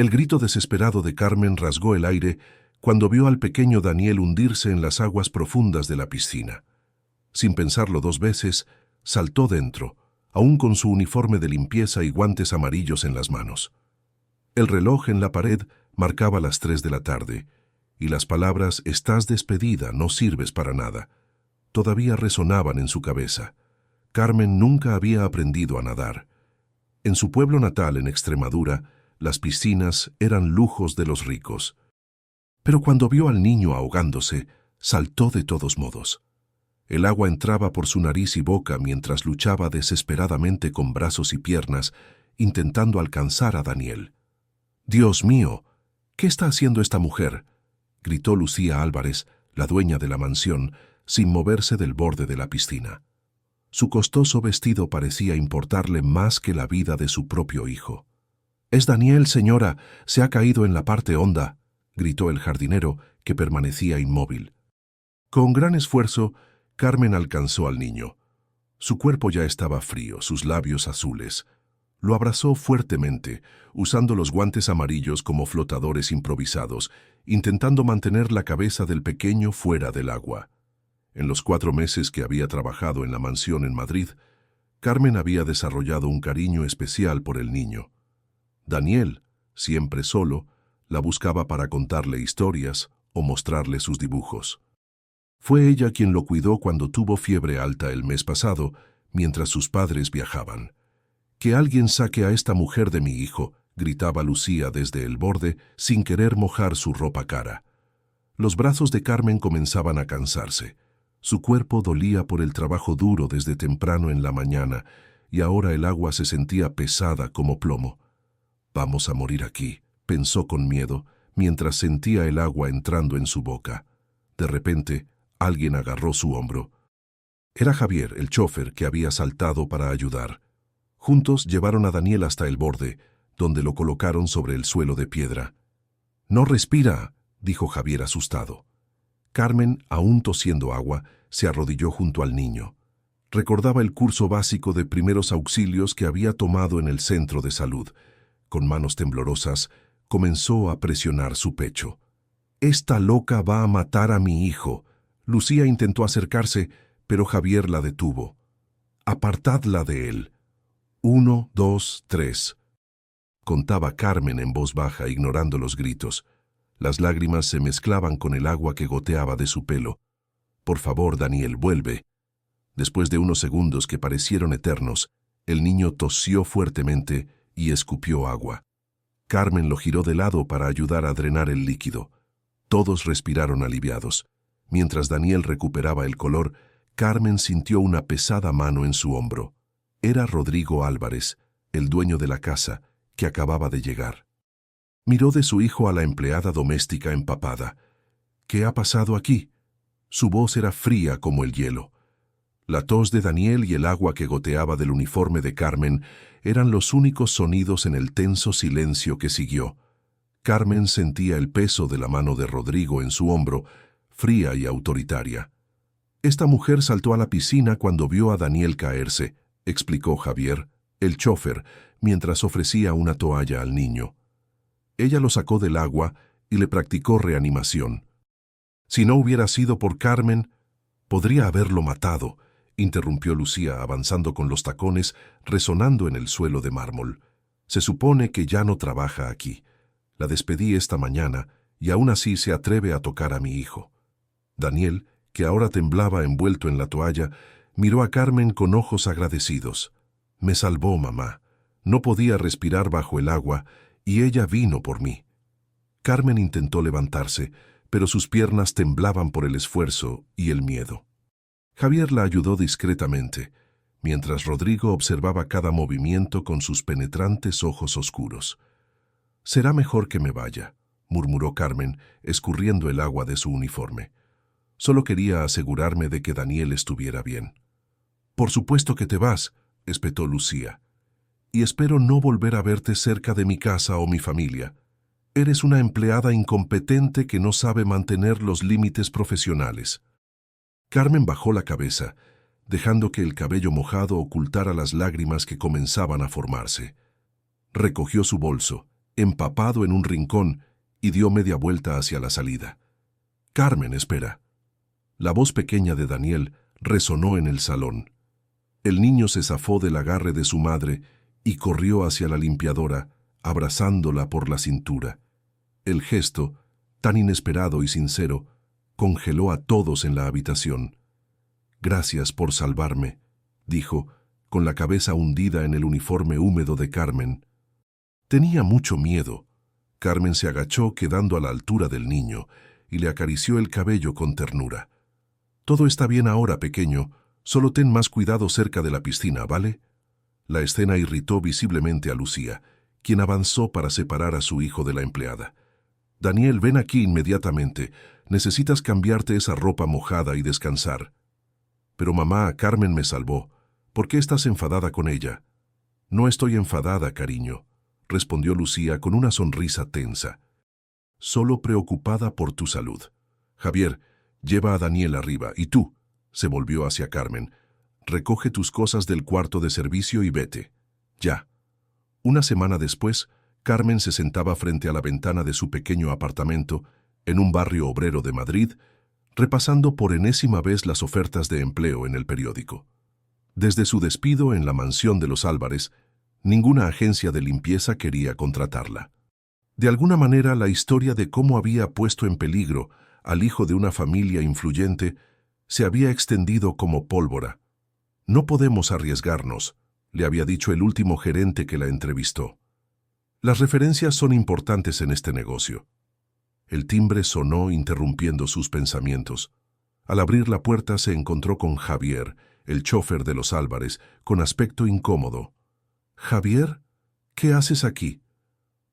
El grito desesperado de Carmen rasgó el aire cuando vio al pequeño Daniel hundirse en las aguas profundas de la piscina. Sin pensarlo dos veces, saltó dentro, aún con su uniforme de limpieza y guantes amarillos en las manos. El reloj en la pared marcaba las 3 de la tarde, y las palabras «Estás despedida, no sirves para nada» todavía resonaban en su cabeza. Carmen nunca había aprendido a nadar. En su pueblo natal, en Extremadura, las piscinas eran lujos de los ricos. Pero cuando vio al niño ahogándose, saltó de todos modos. El agua entraba por su nariz y boca mientras luchaba desesperadamente con brazos y piernas, intentando alcanzar a Daniel. «¡Dios mío! ¿Qué está haciendo esta mujer?», gritó Lucía Álvarez, la dueña de la mansión, sin moverse del borde de la piscina. Su costoso vestido parecía importarle más que la vida de su propio hijo. «Es Daniel, señora, se ha caído en la parte honda», gritó el jardinero, que permanecía inmóvil. Con gran esfuerzo, Carmen alcanzó al niño. Su cuerpo ya estaba frío, sus labios azules. Lo abrazó fuertemente, usando los guantes amarillos como flotadores improvisados, intentando mantener la cabeza del pequeño fuera del agua. En los 4 meses que había trabajado en la mansión en Madrid, Carmen había desarrollado un cariño especial por el niño. Daniel, siempre solo, la buscaba para contarle historias o mostrarle sus dibujos. Fue ella quien lo cuidó cuando tuvo fiebre alta el mes pasado, mientras sus padres viajaban. «Que alguien saque a esta mujer de mi hijo», gritaba Lucía desde el borde, sin querer mojar su ropa cara. Los brazos de Carmen comenzaban a cansarse. Su cuerpo dolía por el trabajo duro desde temprano en la mañana, y ahora el agua se sentía pesada como plomo. «Vamos a morir aquí», pensó con miedo, mientras sentía el agua entrando en su boca. De repente, alguien agarró su hombro. Era Javier, el chófer, que había saltado para ayudar. Juntos llevaron a Daniel hasta el borde, donde lo colocaron sobre el suelo de piedra. «No respira», dijo Javier asustado. Carmen, aún tosiendo agua, se arrodilló junto al niño. Recordaba el curso básico de primeros auxilios que había tomado en el centro de salud. Con manos temblorosas, comenzó a presionar su pecho. «Esta loca va a matar a mi hijo». Lucía intentó acercarse, pero Javier la detuvo. «Apartadla de él». 1, 2, 3. Contaba Carmen en voz baja, ignorando los gritos. Las lágrimas se mezclaban con el agua que goteaba de su pelo. «Por favor, Daniel, vuelve». Después de unos segundos que parecieron eternos, el niño tosió fuertemente y escupió agua. Carmen lo giró de lado para ayudar a drenar el líquido. Todos respiraron aliviados. Mientras Daniel recuperaba el color, Carmen sintió una pesada mano en su hombro. Era Rodrigo Álvarez, el dueño de la casa, que acababa de llegar. Miró de su hijo a la empleada doméstica empapada. «¿Qué ha pasado aquí?». Su voz era fría como el hielo. La tos de Daniel y el agua que goteaba del uniforme de Carmen eran los únicos sonidos en el tenso silencio que siguió. Carmen sentía el peso de la mano de Rodrigo en su hombro, fría y autoritaria. «Esta mujer saltó a la piscina cuando vio a Daniel caerse», explicó Javier, el chófer, mientras ofrecía una toalla al niño. Ella lo sacó del agua y le practicó reanimación. «Si no hubiera sido por Carmen, podría haberlo matado», interrumpió Lucía, avanzando con los tacones resonando en el suelo de mármol. «Se supone que ya no trabaja aquí. La despedí esta mañana y aún así se atreve a tocar a mi hijo». Daniel, que ahora temblaba envuelto en la toalla, miró a Carmen con ojos agradecidos. «Me salvó, mamá. No podía respirar bajo el agua y ella vino por mí». Carmen intentó levantarse, pero sus piernas temblaban por el esfuerzo y el miedo. Javier la ayudó discretamente, mientras Rodrigo observaba cada movimiento con sus penetrantes ojos oscuros. «Será mejor que me vaya», murmuró Carmen, escurriendo el agua de su uniforme. «Solo quería asegurarme de que Daniel estuviera bien». «Por supuesto que te vas», espetó Lucía. «Y espero no volver a verte cerca de mi casa o mi familia. Eres una empleada incompetente que no sabe mantener los límites profesionales». Carmen bajó la cabeza, dejando que el cabello mojado ocultara las lágrimas que comenzaban a formarse. Recogió su bolso, empapado en un rincón, y dio media vuelta hacia la salida. «Carmen, espera». La voz pequeña de Daniel resonó en el salón. El niño se zafó del agarre de su madre y corrió hacia la limpiadora, abrazándola por la cintura. El gesto, tan inesperado y sincero, congeló a todos en la habitación. «Gracias por salvarme», dijo, con la cabeza hundida en el uniforme húmedo de Carmen. Tenía mucho miedo. Carmen se agachó quedando a la altura del niño y le acarició el cabello con ternura. «Todo está bien ahora, pequeño. Solo ten más cuidado cerca de la piscina, ¿vale?» La escena irritó visiblemente a Lucía, quien avanzó para separar a su hijo de la empleada. «Daniel, ven aquí inmediatamente. Necesitas cambiarte esa ropa mojada y descansar». «Pero mamá, Carmen me salvó. ¿Por qué estás enfadada con ella?» «No estoy enfadada, cariño», respondió Lucía con una sonrisa tensa. «Solo preocupada por tu salud. Javier, lleva a Daniel arriba. Y tú», se volvió hacia Carmen, «recoge tus cosas del cuarto de servicio y vete. Ya». Una semana después, Carmen se sentaba frente a la ventana de su pequeño apartamento, en un barrio obrero de Madrid, repasando por enésima vez las ofertas de empleo en el periódico. Desde su despido en la mansión de los Álvarez, ninguna agencia de limpieza quería contratarla. De alguna manera, la historia de cómo había puesto en peligro al hijo de una familia influyente se había extendido como pólvora. «No podemos arriesgarnos», le había dicho el último gerente que la entrevistó. «Las referencias son importantes en este negocio». El timbre sonó interrumpiendo sus pensamientos. Al abrir la puerta se encontró con Javier, el chofer de los Álvarez, con aspecto incómodo. «¿Javier? ¿Qué haces aquí?»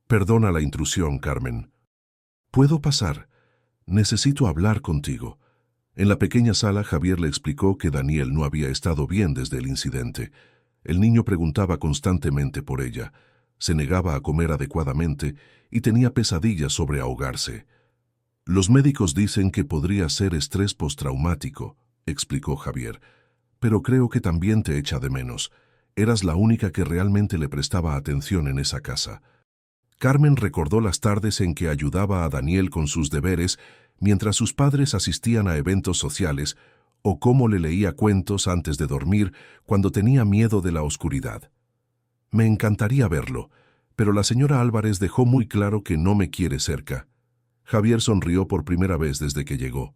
«Perdona la intrusión, Carmen». «¿Puedo pasar? Necesito hablar contigo». En la pequeña sala, Javier le explicó que Daniel no había estado bien desde el incidente. El niño preguntaba constantemente por ella, se negaba a comer adecuadamente y tenía pesadillas sobre ahogarse. «Los médicos dicen que podría ser estrés postraumático», explicó Javier, «pero creo que también te echa de menos. Eras la única que realmente le prestaba atención en esa casa». Carmen recordó las tardes en que ayudaba a Daniel con sus deberes mientras sus padres asistían a eventos sociales o cómo le leía cuentos antes de dormir cuando tenía miedo de la oscuridad. «Me encantaría verlo, pero la señora Álvarez dejó muy claro que no me quiere cerca». Javier sonrió por primera vez desde que llegó.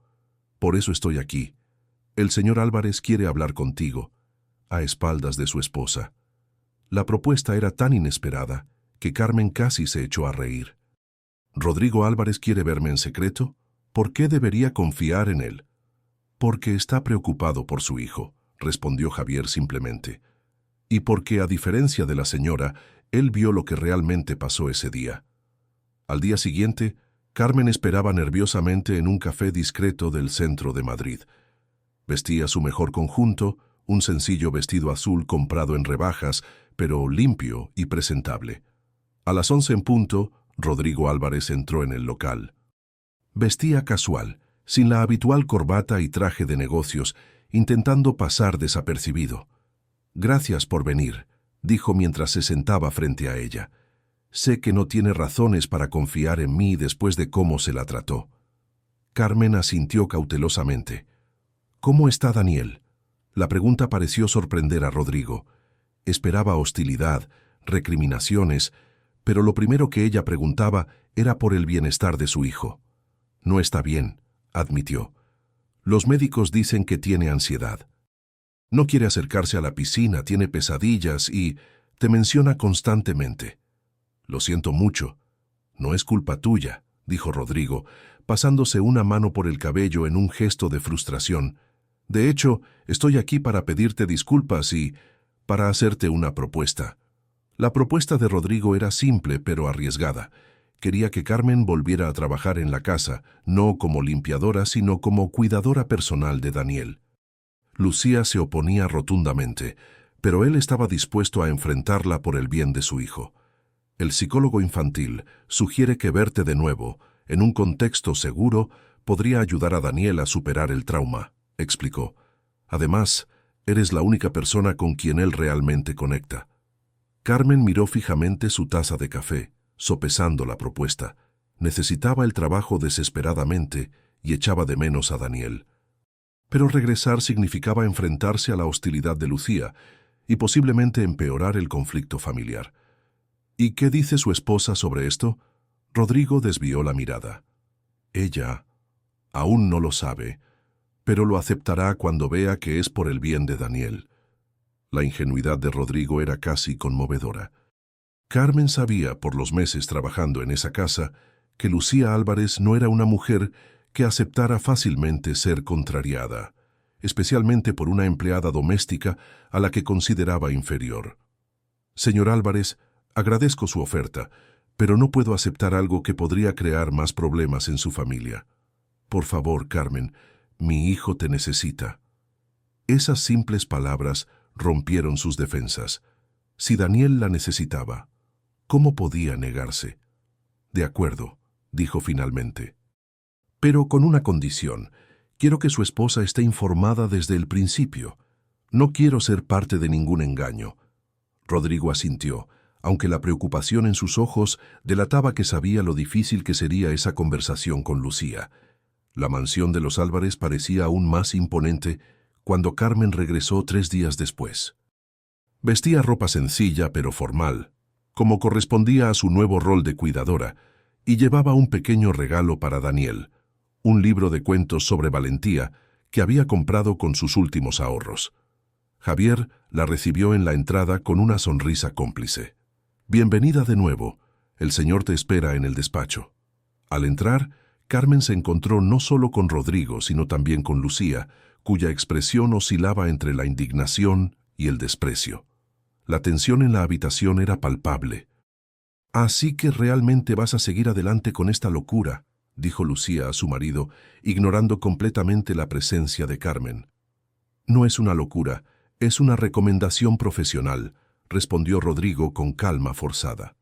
«Por eso estoy aquí. El señor Álvarez quiere hablar contigo», a espaldas de su esposa. La propuesta era tan inesperada que Carmen casi se echó a reír. «¿Rodrigo Álvarez quiere verme en secreto? ¿Por qué debería confiar en él?» «Porque está preocupado por su hijo», respondió Javier simplemente. «Y porque, a diferencia de la señora, él vio lo que realmente pasó ese día». Al día siguiente, Carmen esperaba nerviosamente en un café discreto del centro de Madrid. Vestía su mejor conjunto, un sencillo vestido azul comprado en rebajas, pero limpio y presentable. A las 11 en punto, Rodrigo Álvarez entró en el local. Vestía casual, sin la habitual corbata y traje de negocios, intentando pasar desapercibido. «Gracias por venir», dijo mientras se sentaba frente a ella. «Sé que no tiene razones para confiar en mí después de cómo se la trató». Carmen asintió cautelosamente. «¿Cómo está Daniel?» La pregunta pareció sorprender a Rodrigo. Esperaba hostilidad, recriminaciones, pero lo primero que ella preguntaba era por el bienestar de su hijo. «No está bien», admitió. «Los médicos dicen que tiene ansiedad. No quiere acercarse a la piscina, tiene pesadillas y te menciona constantemente». «Lo siento mucho. No es culpa tuya», dijo Rodrigo, pasándose una mano por el cabello en un gesto de frustración. «De hecho, estoy aquí para pedirte disculpas y para hacerte una propuesta». La propuesta de Rodrigo era simple pero arriesgada. Quería que Carmen volviera a trabajar en la casa, no como limpiadora, sino como cuidadora personal de Daniel. Lucía se oponía rotundamente, pero él estaba dispuesto a enfrentarla por el bien de su hijo. El psicólogo infantil sugiere que verte de nuevo, en un contexto seguro, podría ayudar a Daniel a superar el trauma, explicó. Además, eres la única persona con quien él realmente conecta. Carmen miró fijamente su taza de café, sopesando la propuesta. Necesitaba el trabajo desesperadamente y echaba de menos a Daniel. Pero regresar significaba enfrentarse a la hostilidad de Lucía y posiblemente empeorar el conflicto familiar. ¿Y qué dice su esposa sobre esto? Rodrigo desvió la mirada. Ella aún no lo sabe, pero lo aceptará cuando vea que es por el bien de Daniel. La ingenuidad de Rodrigo era casi conmovedora. Carmen sabía, por los meses trabajando en esa casa, que Lucía Álvarez no era una mujer que aceptara fácilmente ser contrariada, especialmente por una empleada doméstica a la que consideraba inferior. Señor Álvarez, agradezco su oferta, pero no puedo aceptar algo que podría crear más problemas en su familia. Por favor, Carmen, mi hijo te necesita. Esas simples palabras rompieron sus defensas. Si Daniel la necesitaba, ¿cómo podía negarse? De acuerdo, dijo finalmente. Pero con una condición. Quiero que su esposa esté informada desde el principio. No quiero ser parte de ningún engaño. Rodrigo asintió, aunque la preocupación en sus ojos delataba que sabía lo difícil que sería esa conversación con Lucía. La mansión de los Álvarez parecía aún más imponente cuando Carmen regresó 3 días después. Vestía ropa sencilla pero formal, como correspondía a su nuevo rol de cuidadora, y llevaba un pequeño regalo para Daniel, un libro de cuentos sobre valentía que había comprado con sus últimos ahorros. Javier la recibió en la entrada con una sonrisa cómplice. «Bienvenida de nuevo. El señor te espera en el despacho». Al entrar, Carmen se encontró no solo con Rodrigo, sino también con Lucía, cuya expresión oscilaba entre la indignación y el desprecio. La tensión en la habitación era palpable. «Así que realmente vas a seguir adelante con esta locura», dijo Lucía a su marido, ignorando completamente la presencia de Carmen. «No es una locura, es una recomendación profesional», respondió Rodrigo con calma forzada.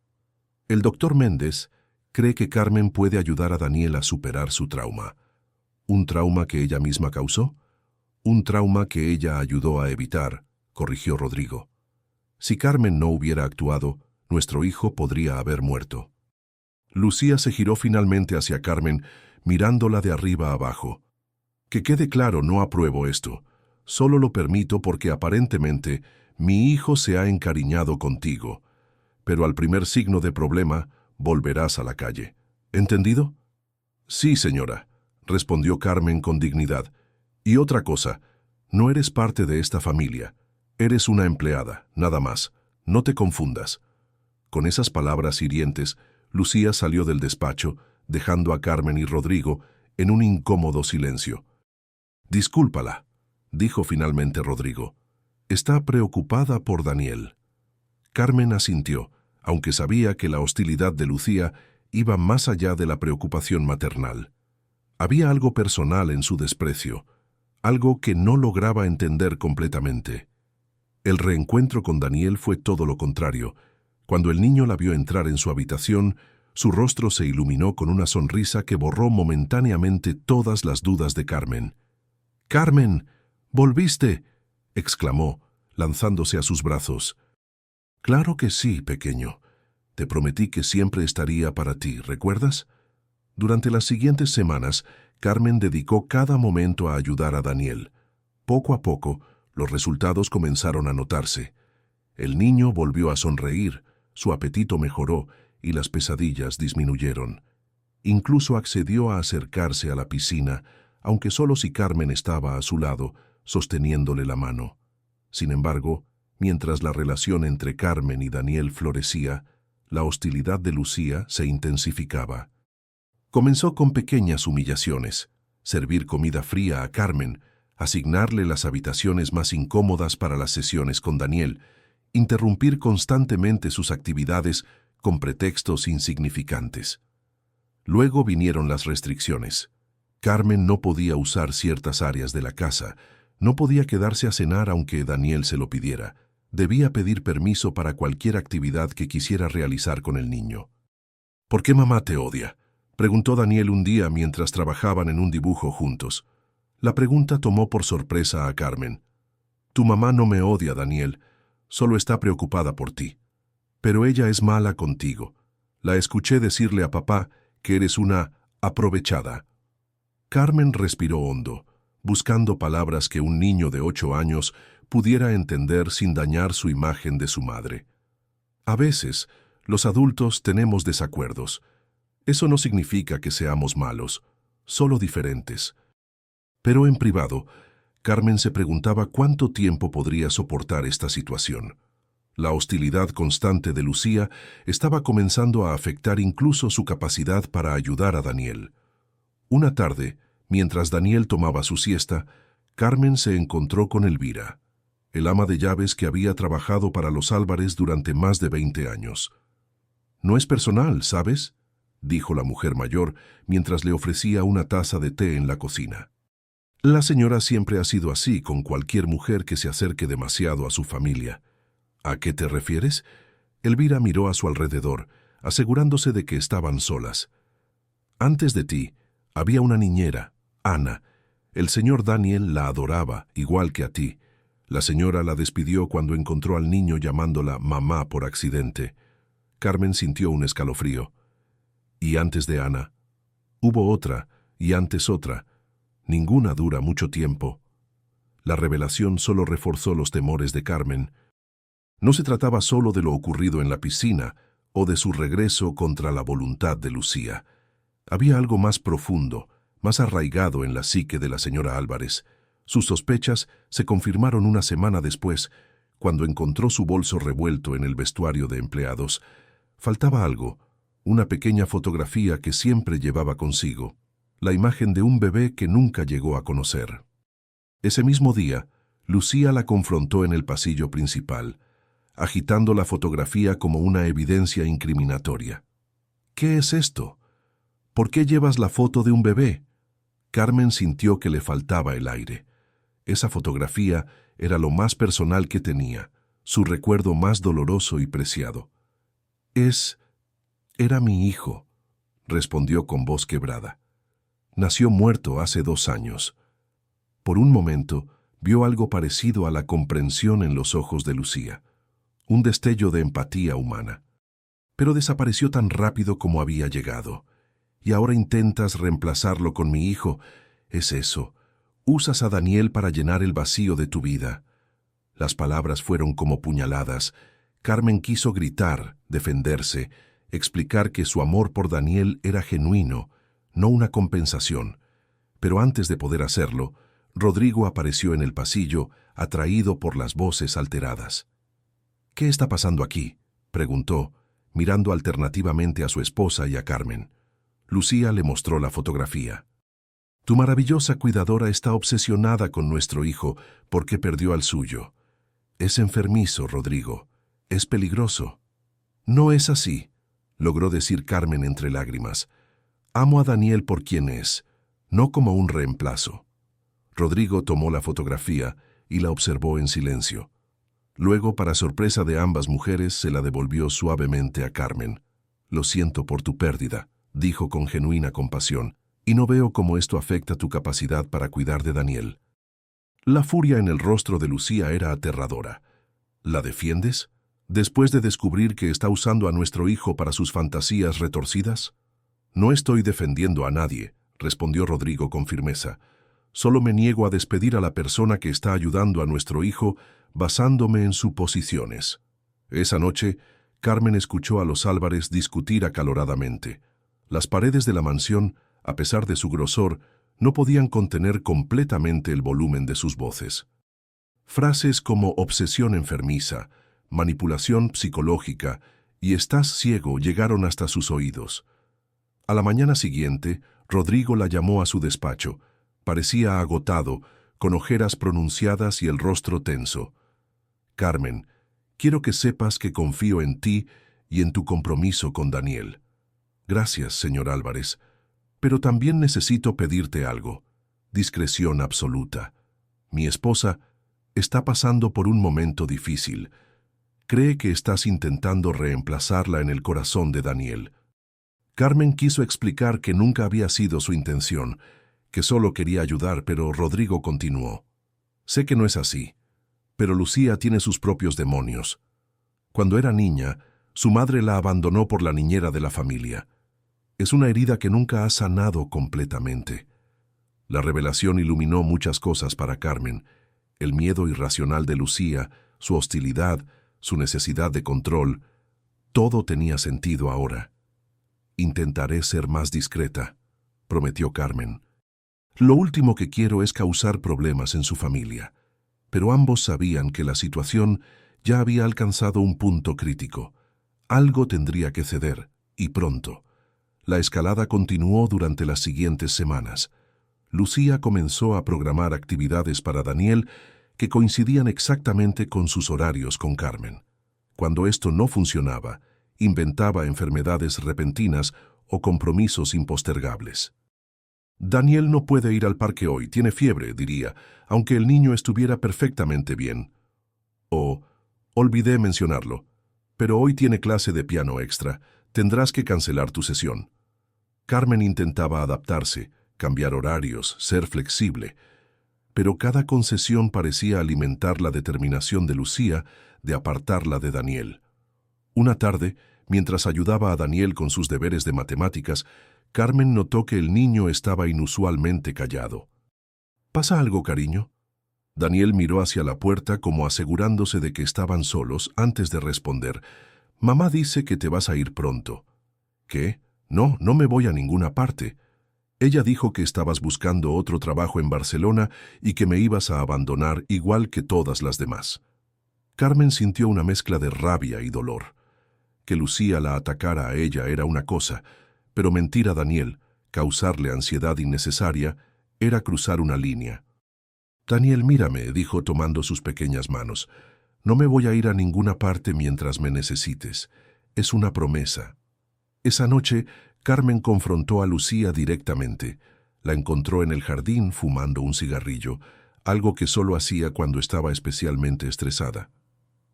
«El doctor Méndez cree que Carmen puede ayudar a Daniel a superar su trauma». «¿Un trauma que ella misma causó?» «Un trauma que ella ayudó a evitar», corrigió Rodrigo. «Si Carmen no hubiera actuado, nuestro hijo podría haber muerto». Lucía se giró finalmente hacia Carmen, mirándola de arriba abajo. «Que quede claro, no apruebo esto. Solo lo permito porque aparentemente mi hijo se ha encariñado contigo. Pero al primer signo de problema, volverás a la calle. ¿Entendido?» «Sí, señora», respondió Carmen con dignidad. «Y otra cosa, no eres parte de esta familia. Eres una empleada, nada más. No te confundas». Con esas palabras hirientes, Lucía salió del despacho, dejando a Carmen y Rodrigo en un incómodo silencio. «Discúlpala», dijo finalmente Rodrigo. «Está preocupada por Daniel». Carmen asintió, aunque sabía que la hostilidad de Lucía iba más allá de la preocupación maternal. Había algo personal en su desprecio, algo que no lograba entender completamente. El reencuentro con Daniel fue todo lo contrario. Cuando el niño la vio entrar en su habitación, su rostro se iluminó con una sonrisa que borró momentáneamente todas las dudas de Carmen. «¡Carmen! ¡Volviste!», exclamó, lanzándose a sus brazos. «Claro que sí, pequeño. Te prometí que siempre estaría para ti, ¿recuerdas?». Durante las siguientes semanas, Carmen dedicó cada momento a ayudar a Daniel. Poco a poco, los resultados comenzaron a notarse. El niño volvió a sonreír, su apetito mejoró y las pesadillas disminuyeron. Incluso accedió a acercarse a la piscina, aunque solo si Carmen estaba a su lado, sosteniéndole la mano. Sin embargo, mientras la relación entre Carmen y Daniel florecía, la hostilidad de Lucía se intensificaba. Comenzó con pequeñas humillaciones: servir comida fría a Carmen, asignarle las habitaciones más incómodas para las sesiones con Daniel, interrumpir constantemente sus actividades con pretextos insignificantes. Luego vinieron las restricciones. Carmen no podía usar ciertas áreas de la casa, no podía quedarse a cenar aunque Daniel se lo pidiera. Debía pedir permiso para cualquier actividad que quisiera realizar con el niño. «¿Por qué mamá te odia?», preguntó Daniel un día mientras trabajaban en un dibujo juntos. La pregunta tomó por sorpresa a Carmen. «Tu mamá no me odia, Daniel, solo está preocupada por ti. Pero ella es mala contigo. La escuché decirle a papá que eres una aprovechada. Carmen respiró hondo, buscando palabras que un niño de 8 años pudiera entender sin dañar su imagen de su madre. A veces, los adultos tenemos desacuerdos. Eso no significa que seamos malos, solo diferentes. Pero en privado, Carmen se preguntaba cuánto tiempo podría soportar esta situación. La hostilidad constante de Lucía estaba comenzando a afectar incluso su capacidad para ayudar a Daniel. Una tarde, mientras Daniel tomaba su siesta, Carmen se encontró con Elvira, el ama de llaves que había trabajado para los Álvarez durante más de 20 años. «No es personal, ¿sabes?», dijo la mujer mayor mientras le ofrecía una taza de té en la cocina. La señora siempre ha sido así con cualquier mujer que se acerque demasiado a su familia. «¿A qué te refieres?». Elvira miró a su alrededor, asegurándose de que estaban solas. «Antes de ti, había una niñera, Ana. El señor Daniel la adoraba, igual que a ti. La señora la despidió cuando encontró al niño llamándola mamá por accidente». Carmen sintió un escalofrío. «Y antes de Ana, hubo otra, y antes otra. Ninguna dura mucho tiempo». La revelación solo reforzó los temores de Carmen. No se trataba solo de lo ocurrido en la piscina o de su regreso contra la voluntad de Lucía. Había algo más profundo, más arraigado en la psique de la señora Álvarez. Sus sospechas se confirmaron una semana después, cuando encontró su bolso revuelto en el vestuario de empleados. Faltaba algo, una pequeña fotografía que siempre llevaba consigo, la imagen de un bebé que nunca llegó a conocer. Ese mismo día, Lucía la confrontó en el pasillo principal, agitando la fotografía como una evidencia incriminatoria. «¿Qué es esto? ¿Por qué llevas la foto de un bebé?». Carmen sintió que le faltaba el aire. Esa fotografía era lo más personal que tenía, su recuerdo más doloroso y preciado. «Era mi hijo», respondió con voz quebrada. «Nació muerto hace 2 años». Por un momento, vio algo parecido a la comprensión en los ojos de Lucía, un destello de empatía humana. Pero desapareció tan rápido como había llegado. «Y ahora intentas reemplazarlo con mi hijo. Es eso. Usas a Daniel para llenar el vacío de tu vida». Las palabras fueron como puñaladas. Carmen quiso gritar, defenderse, explicar que su amor por Daniel era genuino, no una compensación. Pero antes de poder hacerlo, Rodrigo apareció en el pasillo, atraído por las voces alteradas. «¿Qué está pasando aquí?», preguntó, mirando alternativamente a su esposa y a Carmen. Lucía le mostró la fotografía. «Tu maravillosa cuidadora está obsesionada con nuestro hijo porque perdió al suyo. Es enfermizo, Rodrigo. Es peligroso». «No es así», logró decir Carmen entre lágrimas. «Amo a Daniel por quien es, no como un reemplazo». Rodrigo tomó la fotografía y la observó en silencio. Luego, para sorpresa de ambas mujeres, se la devolvió suavemente a Carmen. «Lo siento por tu pérdida», dijo con genuina compasión, «y no veo cómo esto afecta tu capacidad para cuidar de Daniel». La furia en el rostro de Lucía era aterradora. «¿La defiendes? ¿Después de descubrir que está usando a nuestro hijo para sus fantasías retorcidas?». «No estoy defendiendo a nadie», respondió Rodrigo con firmeza. «Solo me niego a despedir a la persona que está ayudando a nuestro hijo basándome en suposiciones». Esa noche, Carmen escuchó a los Álvarez discutir acaloradamente. Las paredes de la mansión, a pesar de su grosor, no podían contener completamente el volumen de sus voces. Frases como obsesión enfermiza, manipulación psicológica y estás ciego llegaron hasta sus oídos. A la mañana siguiente, Rodrigo la llamó a su despacho. Parecía agotado, con ojeras pronunciadas y el rostro tenso. «Carmen, quiero que sepas que confío en ti y en tu compromiso con Daniel». «Gracias, señor Álvarez, pero también necesito pedirte algo. Discreción absoluta. Mi esposa está pasando por un momento difícil. Cree que estás intentando reemplazarla en el corazón de Daniel». Carmen quiso explicar que nunca había sido su intención, que solo quería ayudar, pero Rodrigo continuó. «Sé que no es así, pero Lucía tiene sus propios demonios. Cuando era niña, Su madre la abandonó por la niñera de la familia. Es una herida que nunca ha sanado completamente. La revelación iluminó muchas cosas para Carmen: el miedo irracional de Lucía, su hostilidad, su necesidad de control. Todo tenía sentido ahora. «Intentaré ser más discreta», prometió Carmen. «Lo último que quiero es causar problemas en su familia». Pero ambos sabían que la situación ya había alcanzado un punto crítico. Algo tendría que ceder, y pronto. La escalada continuó durante las siguientes semanas. Lucía comenzó a programar actividades para Daniel que coincidían exactamente con sus horarios con Carmen. Cuando esto no funcionaba, inventaba enfermedades repentinas o compromisos impostergables. «Daniel no puede ir al parque hoy, tiene fiebre», diría, aunque el niño estuviera perfectamente bien. O «olvidé mencionarlo, pero hoy tiene clase de piano extra, tendrás que cancelar tu sesión». Carmen intentaba adaptarse, cambiar horarios, ser flexible, pero cada concesión parecía alimentar la determinación de Lucía de apartarla de Daniel. Una tarde, mientras ayudaba a Daniel con sus deberes de matemáticas, Carmen notó que el niño estaba inusualmente callado. «¿Pasa algo, cariño?». Daniel miró hacia la puerta como asegurándose de que estaban solos antes de responder. «Mamá dice que te vas a ir pronto». «¿Qué? No, no me voy a ninguna parte. Ella dijo que estabas buscando otro trabajo en Barcelona y que me ibas a abandonar igual que todas las demás». Carmen sintió una mezcla de rabia y dolor. Que Lucía la atacara a ella era una cosa, pero mentir a Daniel, causarle ansiedad innecesaria, era cruzar una línea. «Daniel, mírame», dijo tomando sus pequeñas manos. «No me voy a ir a ninguna parte mientras me necesites. Es una promesa». Esa noche, Carmen confrontó a Lucía directamente. La encontró en el jardín fumando un cigarrillo, algo que solo hacía cuando estaba especialmente estresada.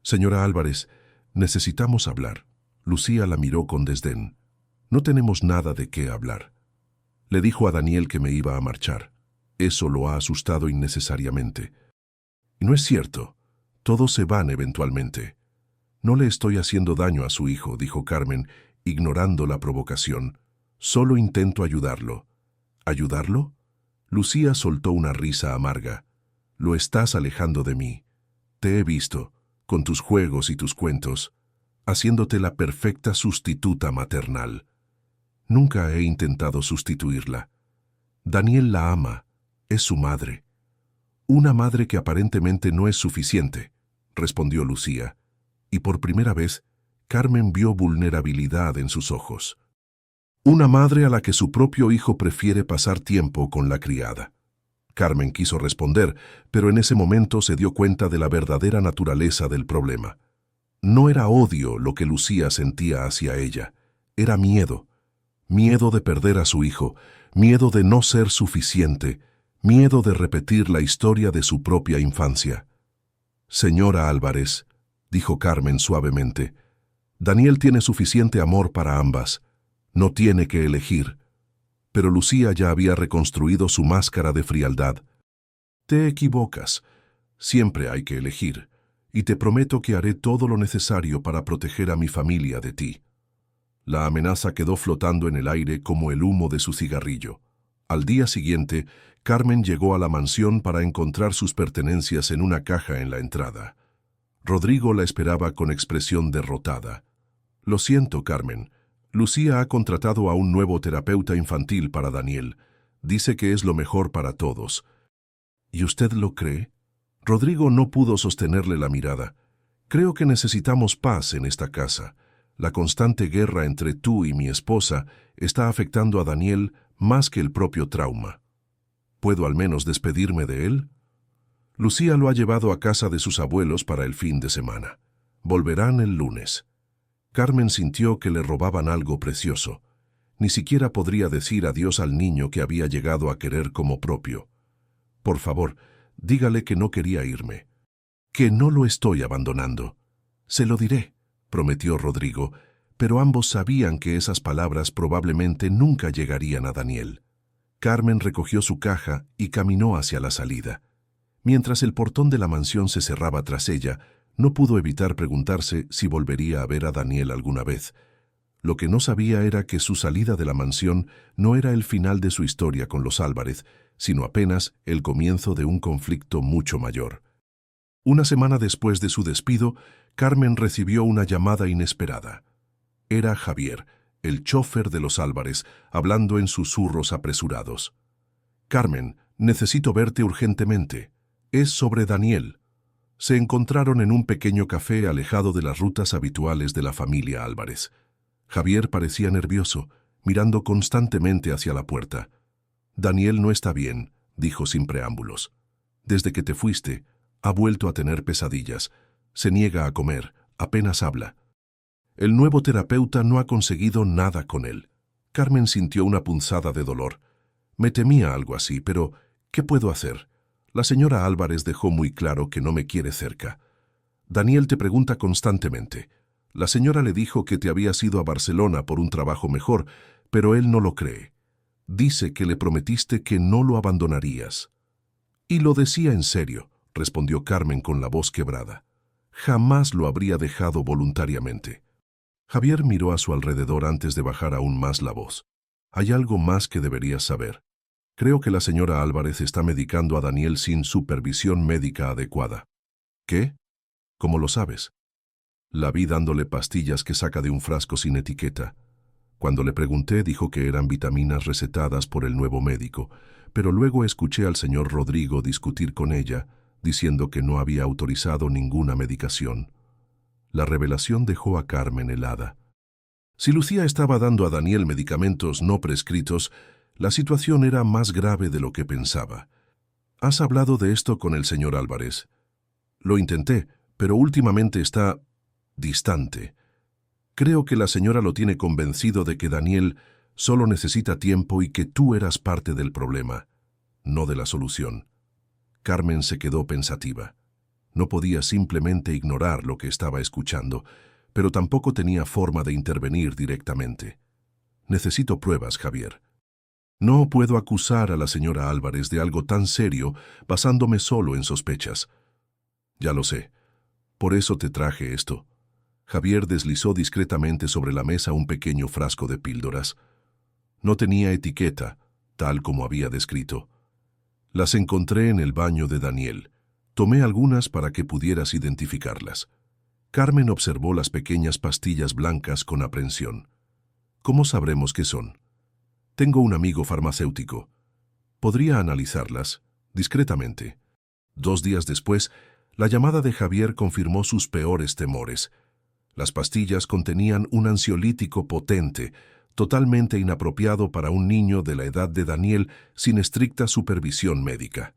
«Señora Álvarez, necesitamos hablar». Lucía la miró con desdén. «No tenemos nada de qué hablar. Le dijo a Daniel que me iba a marchar. Eso lo ha asustado innecesariamente». «No es cierto. Todos se van eventualmente». «No le estoy haciendo daño a su hijo», dijo Carmen, ignorando la provocación. «Solo intento ayudarlo». «¿Ayudarlo?». Lucía soltó una risa amarga. «Lo estás alejando de mí. Te he visto, con tus juegos y tus cuentos, haciéndote la perfecta sustituta maternal». «Nunca he intentado sustituirla. Daniel la ama, es su madre». «Una madre que aparentemente no es suficiente», respondió Lucía, y por primera vez Carmen vio vulnerabilidad en sus ojos. «Una madre a la que su propio hijo prefiere pasar tiempo con la criada». Carmen quiso responder, pero en ese momento se dio cuenta de la verdadera naturaleza del problema. No era odio lo que Lucía sentía hacia ella, era miedo. Miedo de perder a su hijo, miedo de no ser suficiente, miedo de repetir la historia de su propia infancia. «Señora Álvarez», dijo Carmen suavemente, «Daniel tiene suficiente amor para ambas. No tiene que elegir». Pero Lucía ya había reconstruido su máscara de frialdad. «Te equivocas. Siempre hay que elegir, y te prometo que haré todo lo necesario para proteger a mi familia de ti». La amenaza quedó flotando en el aire como el humo de su cigarrillo. Al día siguiente, Carmen llegó a la mansión para encontrar sus pertenencias en una caja en la entrada. Rodrigo la esperaba con expresión derrotada. «Lo siento, Carmen. Lucía ha contratado a un nuevo terapeuta infantil para Daniel. Dice que es lo mejor para todos». «¿Y usted lo cree?». Rodrigo no pudo sostenerle la mirada. «Creo que necesitamos paz en esta casa. La constante guerra entre tú y mi esposa está afectando a Daniel más que el propio trauma. ¿Puedo al menos despedirme de él?». Lucía lo ha llevado a casa de sus abuelos para el fin de semana. Volverán el lunes. Carmen sintió que le robaban algo precioso. Ni siquiera podría decir adiós al niño que había llegado a querer como propio. «Por favor, dígale que no quería irme. Que no lo estoy abandonando». «Se lo diré», prometió Rodrigo, pero ambos sabían que esas palabras probablemente nunca llegarían a Daniel. Carmen recogió su caja y caminó hacia la salida. Mientras el portón de la mansión se cerraba tras ella, No pudo evitar preguntarse si volvería a ver a Daniel alguna vez. Lo que no sabía era que su salida de la mansión no era el final de su historia con los Álvarez, sino apenas el comienzo de un conflicto mucho mayor. Una semana después de su despido, Carmen recibió una llamada inesperada. Era Javier, el chófer de los Álvarez, hablando en susurros apresurados. «Carmen, necesito verte urgentemente. Es sobre Daniel». Se encontraron en un pequeño café alejado de las rutas habituales de la familia Álvarez. Javier parecía nervioso, mirando constantemente hacia la puerta. «Daniel no está bien», dijo sin preámbulos. «Desde que te fuiste, ha vuelto a tener pesadillas. Se niega a comer, apenas habla. El nuevo terapeuta no ha conseguido nada con él». Carmen sintió una punzada de dolor. «Me temía algo así, pero ¿qué puedo hacer? La señora Álvarez dejó muy claro que no me quiere cerca. Daniel te pregunta constantemente. La señora le dijo que te habías ido a Barcelona por un trabajo mejor, pero él no lo cree. Dice que le prometiste que no lo abandonarías». «Y lo decía en serio», respondió Carmen con la voz quebrada. «Jamás lo habría dejado voluntariamente». Javier miró a su alrededor antes de bajar aún más la voz. «Hay algo más que deberías saber. Creo que la señora Álvarez está medicando a Daniel sin supervisión médica adecuada». «¿Qué? ¿Cómo lo sabes?» «La vi dándole pastillas que saca de un frasco sin etiqueta. Cuando le pregunté, dijo que eran vitaminas recetadas por el nuevo médico, pero luego escuché al señor Rodrigo discutir con ella, diciendo que no había autorizado ninguna medicación». La revelación dejó a Carmen helada. Si Lucía estaba dando a Daniel medicamentos no prescritos, la situación era más grave de lo que pensaba. «¿Has hablado de esto con el señor Álvarez?» «Lo intenté, pero últimamente está distante. Creo que la señora lo tiene convencido de que Daniel solo necesita tiempo y que tú eras parte del problema, no de la solución». Carmen se quedó pensativa. No podía simplemente ignorar lo que estaba escuchando, pero tampoco tenía forma de intervenir directamente. «Necesito pruebas, Javier. No puedo acusar a la señora Álvarez de algo tan serio basándome solo en sospechas». «Ya lo sé. Por eso te traje esto». Javier deslizó discretamente sobre la mesa un pequeño frasco de píldoras. No tenía etiqueta, tal como había descrito. «Las encontré en el baño de Daniel. Tomé algunas para que pudieras identificarlas». Carmen observó las pequeñas pastillas blancas con aprensión. «¿Cómo sabremos qué son?» «Tengo un amigo farmacéutico. Podría analizarlas, discretamente». 2 días después, la llamada de Javier confirmó sus peores temores. Las pastillas contenían un ansiolítico potente, totalmente inapropiado para un niño de la edad de Daniel sin estricta supervisión médica.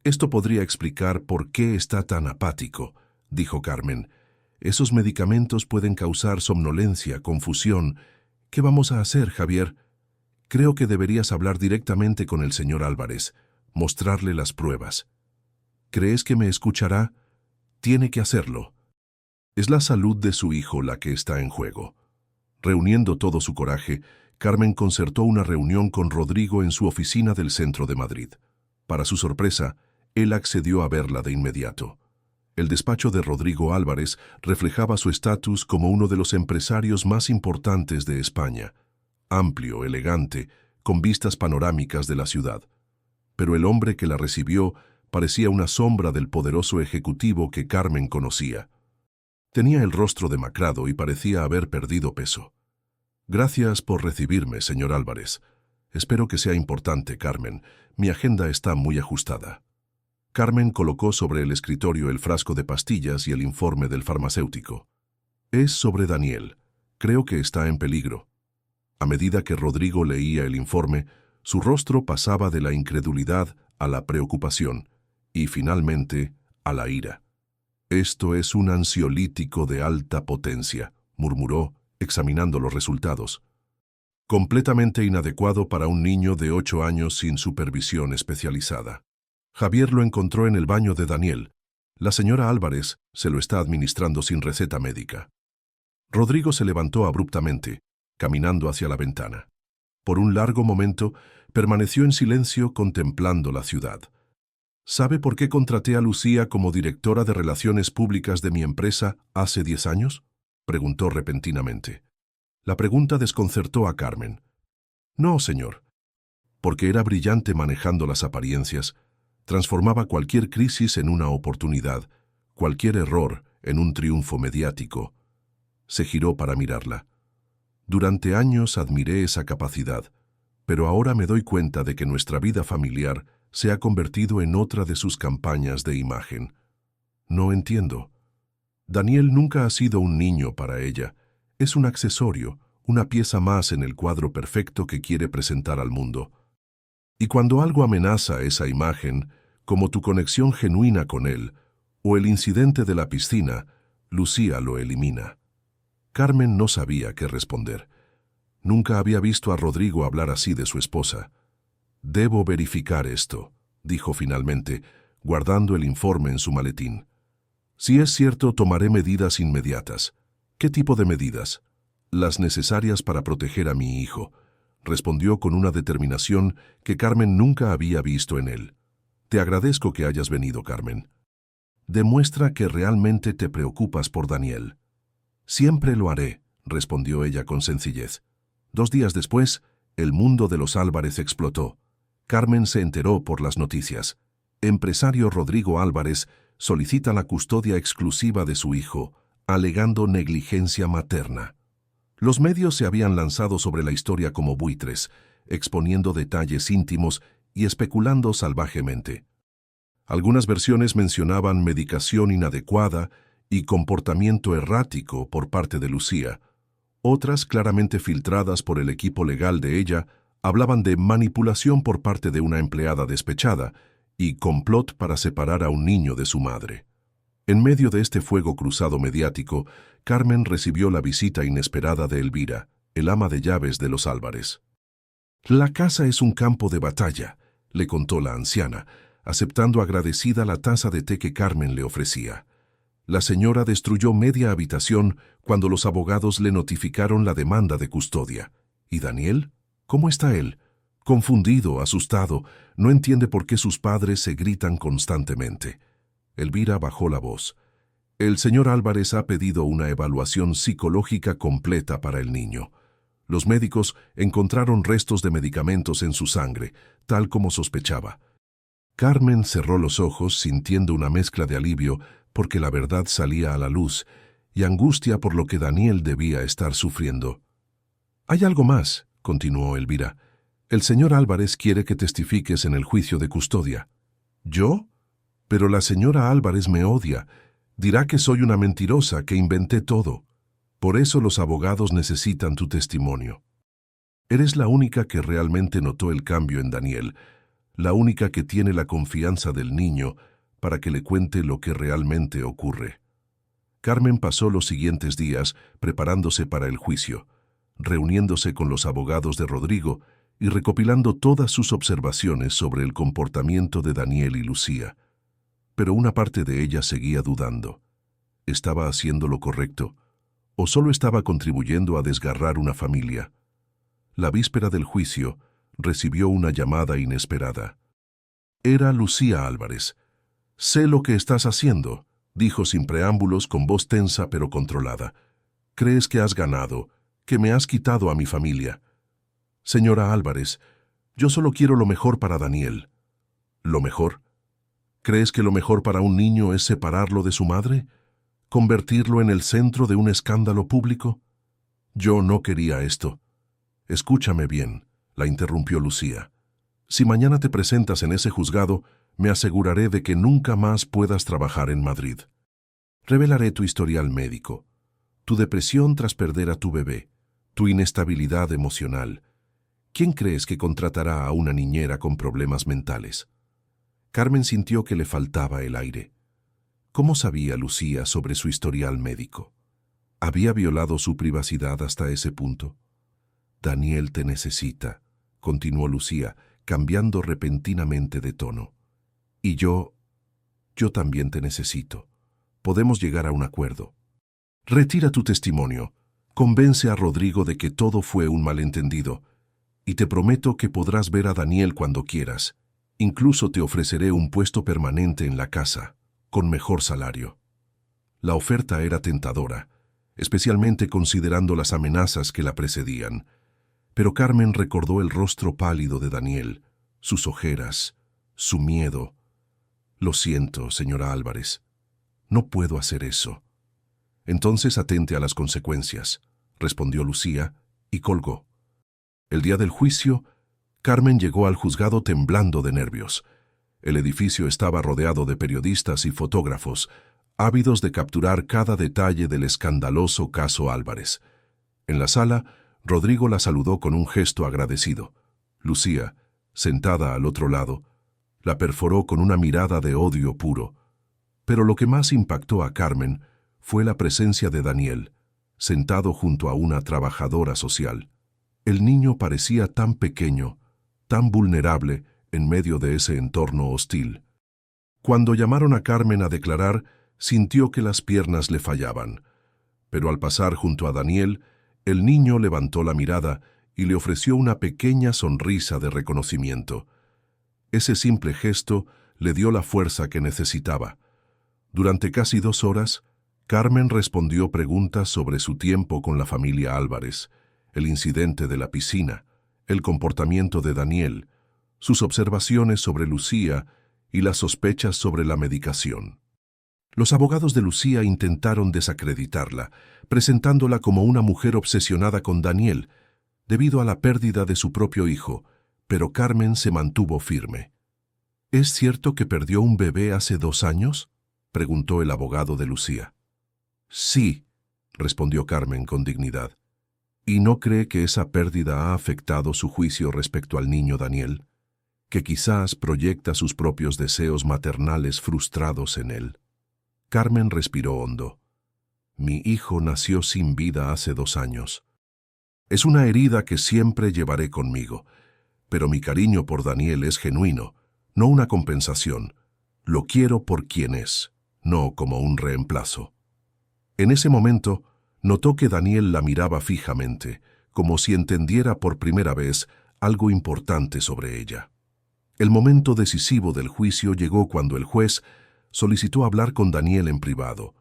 «Esto podría explicar por qué está tan apático», dijo Carmen. «Esos medicamentos pueden causar somnolencia, confusión. ¿Qué vamos a hacer, Javier? Creo que deberías hablar directamente con el señor Álvarez, mostrarle las pruebas». «¿Crees que me escuchará? Tiene que hacerlo. Es la salud de su hijo la que está en juego». Reuniendo todo su coraje, Carmen concertó una reunión con Rodrigo en su oficina del centro de Madrid. Para su sorpresa, él accedió a verla de inmediato. El despacho de Rodrigo Álvarez reflejaba su estatus como uno de los empresarios más importantes de España. Amplio, elegante, con vistas panorámicas de la ciudad. Pero el hombre que la recibió parecía una sombra del poderoso ejecutivo que Carmen conocía. Tenía el rostro demacrado y parecía haber perdido peso. «Gracias por recibirme, señor Álvarez. Espero que sea importante, Carmen. Mi agenda está muy ajustada». Carmen colocó sobre el escritorio el frasco de pastillas y el informe del farmacéutico. «Es sobre Daniel. Creo que está en peligro». A medida que Rodrigo leía el informe, su rostro pasaba de la incredulidad a la preocupación y, finalmente, a la ira. «Esto es un ansiolítico de alta potencia», murmuró, examinando los resultados. «Completamente inadecuado para un niño de 8 años sin supervisión especializada». Javier lo encontró en el baño de Daniel. La señora Álvarez se lo está administrando sin receta médica. Rodrigo se levantó abruptamente, caminando hacia la ventana. Por un largo momento, permaneció en silencio contemplando la ciudad. ¿Sabe por qué contraté a Lucía como directora de Relaciones Públicas de mi empresa hace 10 años? Preguntó repentinamente. La pregunta desconcertó a Carmen. No, señor. Porque era brillante manejando las apariencias. Transformaba cualquier crisis en una oportunidad, cualquier error en un triunfo mediático. Se giró para mirarla. Durante años admiré esa capacidad, pero ahora me doy cuenta de que nuestra vida familiar se ha convertido en otra de sus campañas de imagen. No entiendo. Daniel nunca ha sido un niño para ella. Es un accesorio, una pieza más en el cuadro perfecto que quiere presentar al mundo. Y cuando algo amenaza esa imagen, como tu conexión genuina con él, o el incidente de la piscina, Lucía lo elimina. Carmen no sabía qué responder. Nunca había visto a Rodrigo hablar así de su esposa. Debo verificar esto, dijo finalmente, guardando el informe en su maletín. Si es cierto, tomaré medidas inmediatas. ¿Qué tipo de medidas? Las necesarias para proteger a mi hijo, respondió con una determinación que Carmen nunca había visto en él. Te agradezco que hayas venido, Carmen. Demuestra que realmente te preocupas por Daniel. Siempre lo haré, respondió ella con sencillez. 2 días después, el mundo de los Álvarez explotó. Carmen se enteró por las noticias. Empresario Rodrigo Álvarez solicita la custodia exclusiva de su hijo, alegando negligencia materna. Los medios se habían lanzado sobre la historia como buitres, exponiendo detalles íntimos y especulando salvajemente. Algunas versiones mencionaban medicación inadecuada y comportamiento errático por parte de Lucía. Otras, claramente filtradas por el equipo legal de ella, hablaban de manipulación por parte de una empleada despechada y complot para separar a un niño de su madre. En medio de este fuego cruzado mediático, Carmen recibió la visita inesperada de Elvira, el ama de llaves de los Álvarez. La casa es un campo de batalla, le contó la anciana, aceptando agradecida la taza de té que Carmen le ofrecía. La señora destruyó media habitación cuando los abogados le notificaron la demanda de custodia. ¿Y Daniel? ¿Cómo está él? Confundido, asustado, no entiende por qué sus padres se gritan constantemente. Elvira bajó la voz. El señor Álvarez ha pedido una evaluación psicológica completa para el niño. Los médicos encontraron restos de medicamentos en su sangre, tal como sospechaba. Carmen cerró los ojos sintiendo una mezcla de alivio porque la verdad salía a la luz y angustia por lo que Daniel debía estar sufriendo. «Hay algo más», continuó Elvira. «El señor Álvarez quiere que testifiques en el juicio de custodia». «¿Yo? Pero la señora Álvarez me odia. Dirá que soy una mentirosa, que inventé todo. Por eso los abogados necesitan tu testimonio. Eres la única que realmente notó el cambio en Daniel, la única que tiene la confianza del niño para que le cuente lo que realmente ocurre». Carmen pasó los siguientes días preparándose para el juicio, reuniéndose con los abogados de Rodrigo y recopilando todas sus observaciones sobre el comportamiento de Daniel y Lucía. Pero una parte de ella seguía dudando. ¿Estaba haciendo lo correcto? ¿O solo estaba contribuyendo a desgarrar una familia? La víspera del juicio, recibió una llamada inesperada. Era Lucía Álvarez. «Sé lo que estás haciendo», dijo sin preámbulos con voz tensa pero controlada. «Crees que has ganado, que me has quitado a mi familia. Señora Álvarez, yo solo quiero lo mejor para Daniel». «¿Lo mejor? ¿Crees que lo mejor para un niño es separarlo de su madre? ¿Convertirlo en el centro de un escándalo público? Yo no quería esto». «Escúchame bien», la interrumpió Lucía. «Si mañana te presentas en ese juzgado, me aseguraré de que nunca más puedas trabajar en Madrid. Revelaré tu historial médico, tu depresión tras perder a tu bebé, tu inestabilidad emocional. ¿Quién crees que contratará a una niñera con problemas mentales?» Carmen sintió que le faltaba el aire. ¿Cómo sabía Lucía sobre su historial médico? ¿Había violado su privacidad hasta ese punto? «Daniel te necesita», continuó Lucía, cambiando repentinamente de tono. «Y yo también te necesito. Podemos llegar a un acuerdo. Retira tu testimonio, convence a Rodrigo de que todo fue un malentendido, y te prometo que podrás ver a Daniel cuando quieras, Incluso te ofreceré un puesto permanente en la casa, con mejor salario. La oferta era tentadora, especialmente considerando las amenazas que la precedían. Pero Carmen recordó el rostro pálido de Daniel, sus ojeras, su miedo. Lo siento, señora Álvarez. No puedo hacer eso. Entonces atente a las consecuencias, respondió Lucía y colgó. El día del juicio, Carmen llegó al juzgado temblando de nervios. El edificio estaba rodeado de periodistas y fotógrafos, ávidos de capturar cada detalle del escandaloso caso Álvarez. En la sala, Rodrigo la saludó con un gesto agradecido. Lucía, sentada al otro lado, la perforó con una mirada de odio puro. Pero lo que más impactó a Carmen fue la presencia de Daniel, sentado junto a una trabajadora social. El niño parecía tan pequeño, tan vulnerable en medio de ese entorno hostil. Cuando llamaron a Carmen a declarar, sintió que las piernas le fallaban. Pero al pasar junto a Daniel, el niño levantó la mirada y le ofreció una pequeña sonrisa de reconocimiento. Ese simple gesto le dio la fuerza que necesitaba. Durante casi 2 horas, Carmen respondió preguntas sobre su tiempo con la familia Álvarez, el incidente de la piscina, el comportamiento de Daniel, sus observaciones sobre Lucía y las sospechas sobre la medicación. Los abogados de Lucía intentaron desacreditarla, presentándola como una mujer obsesionada con Daniel, debido a la pérdida de su propio hijo, pero Carmen se mantuvo firme. ¿Es cierto que perdió un bebé hace 2 años?, preguntó el abogado de Lucía. Sí, respondió Carmen con dignidad. ¿Y no cree que esa pérdida ha afectado su juicio respecto al niño Daniel? Que quizás proyecta sus propios deseos maternales frustrados en él. Carmen respiró hondo. Mi hijo nació sin vida hace 2 años. Es una herida que siempre llevaré conmigo, pero mi cariño por Daniel es genuino, no una compensación. Lo quiero por quien es, no como un reemplazo. En ese momento, notó que Daniel la miraba fijamente, como si entendiera por primera vez algo importante sobre ella. El momento decisivo del juicio llegó cuando el juez solicitó hablar con Daniel en privado.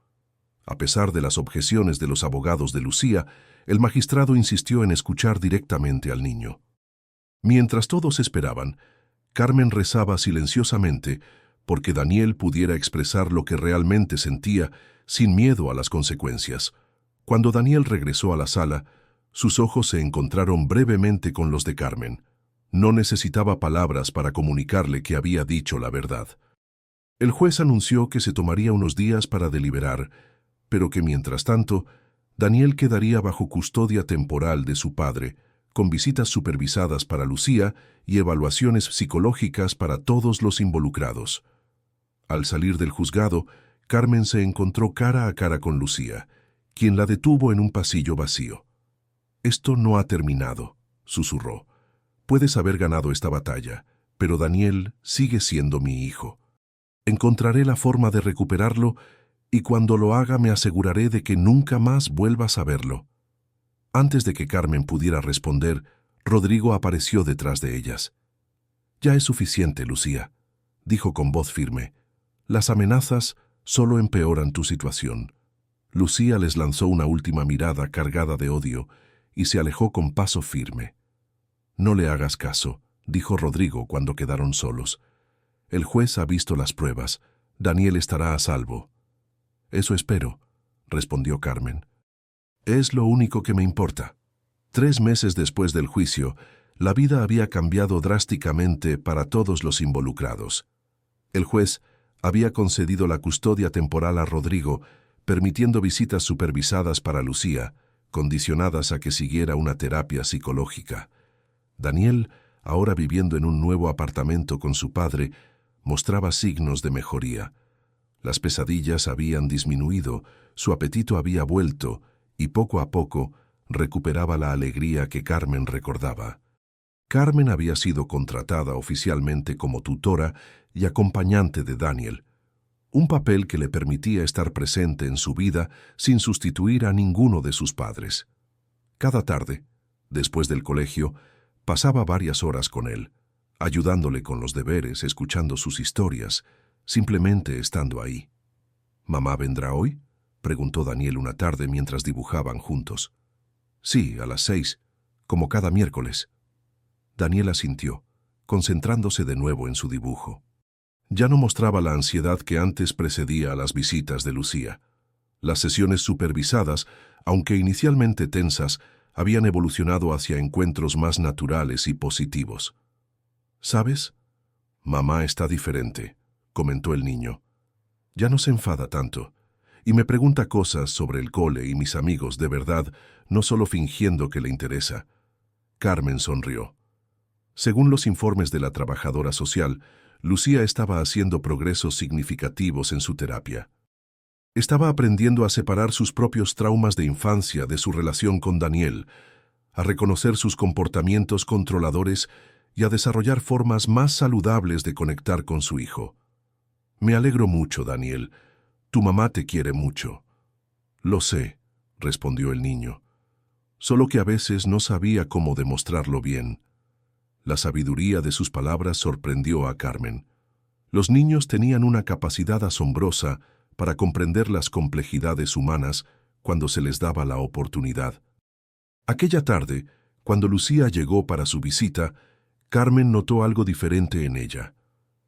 A pesar de las objeciones de los abogados de Lucía, el magistrado insistió en escuchar directamente al niño. Mientras todos esperaban, Carmen rezaba silenciosamente porque Daniel pudiera expresar lo que realmente sentía sin miedo a las consecuencias. Cuando Daniel regresó a la sala, sus ojos se encontraron brevemente con los de Carmen. No necesitaba palabras para comunicarle que había dicho la verdad. El juez anunció que se tomaría unos días para deliberar, pero que mientras tanto, Daniel quedaría bajo custodia temporal de su padre, con visitas supervisadas para Lucía y evaluaciones psicológicas para todos los involucrados. Al salir del juzgado, Carmen se encontró cara a cara con Lucía, quien la detuvo en un pasillo vacío. «Esto no ha terminado», susurró. «Puedes haber ganado esta batalla, pero Daniel sigue siendo mi hijo. Encontraré la forma de recuperarlo y cuando lo haga me aseguraré de que nunca más vuelvas a verlo». Antes de que Carmen pudiera responder, Rodrigo apareció detrás de ellas. «Ya es suficiente, Lucía», dijo con voz firme. «Las amenazas solo empeoran tu situación». Lucía les lanzó una última mirada cargada de odio y se alejó con paso firme. «No le hagas caso», dijo Rodrigo cuando quedaron solos. «El juez ha visto las pruebas. Daniel estará a salvo». «Eso espero», respondió Carmen. «Es lo único que me importa». 3 meses después del juicio, la vida había cambiado drásticamente para todos los involucrados. El juez había concedido la custodia temporal a Rodrigo, permitiendo visitas supervisadas para Lucía, condicionadas a que siguiera una terapia psicológica. Daniel, ahora viviendo en un nuevo apartamento con su padre, mostraba signos de mejoría. Las pesadillas habían disminuido, su apetito había vuelto y poco a poco recuperaba la alegría que Carmen recordaba. Carmen había sido contratada oficialmente como tutora y acompañante de Daniel, un papel que le permitía estar presente en su vida sin sustituir a ninguno de sus padres. Cada tarde, después del colegio, pasaba varias horas con él, ayudándole con los deberes, escuchando sus historias, simplemente estando ahí. ¿Mamá vendrá hoy?, preguntó Daniel una tarde mientras dibujaban juntos. Sí, a las 6, como cada miércoles. Daniel asintió, concentrándose de nuevo en su dibujo. Ya no mostraba la ansiedad que antes precedía a las visitas de Lucía. Las sesiones supervisadas, aunque inicialmente tensas, habían evolucionado hacia encuentros más naturales y positivos. ¿Sabes? Mamá está diferente, comentó el niño. Ya no se enfada tanto, y me pregunta cosas sobre el cole y mis amigos de verdad, no solo fingiendo que le interesa. Carmen sonrió. Según los informes de la trabajadora social, Lucía estaba haciendo progresos significativos en su terapia. Estaba aprendiendo a separar sus propios traumas de infancia de su relación con Daniel, a reconocer sus comportamientos controladores y a desarrollar formas más saludables de conectar con su hijo. Me alegro mucho, Daniel. Tu mamá te quiere mucho. Lo sé, respondió el niño. Solo que a veces no sabía cómo demostrarlo bien. La sabiduría de sus palabras sorprendió a Carmen. Los niños tenían una capacidad asombrosa para comprender las complejidades humanas cuando se les daba la oportunidad. Aquella tarde, cuando Lucía llegó para su visita, Carmen notó algo diferente en ella.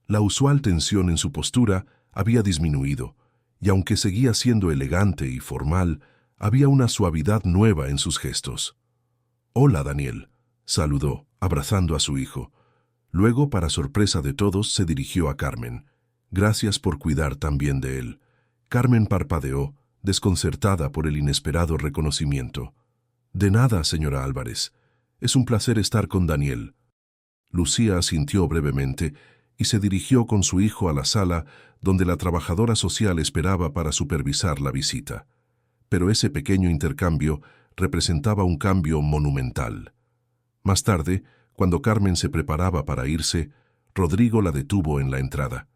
La usual tensión en su postura había disminuido, y aunque seguía siendo elegante y formal, había una suavidad nueva en sus gestos. «Hola, Daniel», saludó, abrazando a su hijo. Luego, para sorpresa de todos, se dirigió a Carmen. «Gracias por cuidar tan bien de él». Carmen parpadeó, desconcertada por el inesperado reconocimiento. «De nada, señora Álvarez. Es un placer estar con Daniel». Lucía asintió brevemente y se dirigió con su hijo a la sala donde la trabajadora social esperaba para supervisar la visita. Pero ese pequeño intercambio representaba un cambio monumental. Más tarde, cuando Carmen se preparaba para irse, Rodrigo la detuvo en la entrada.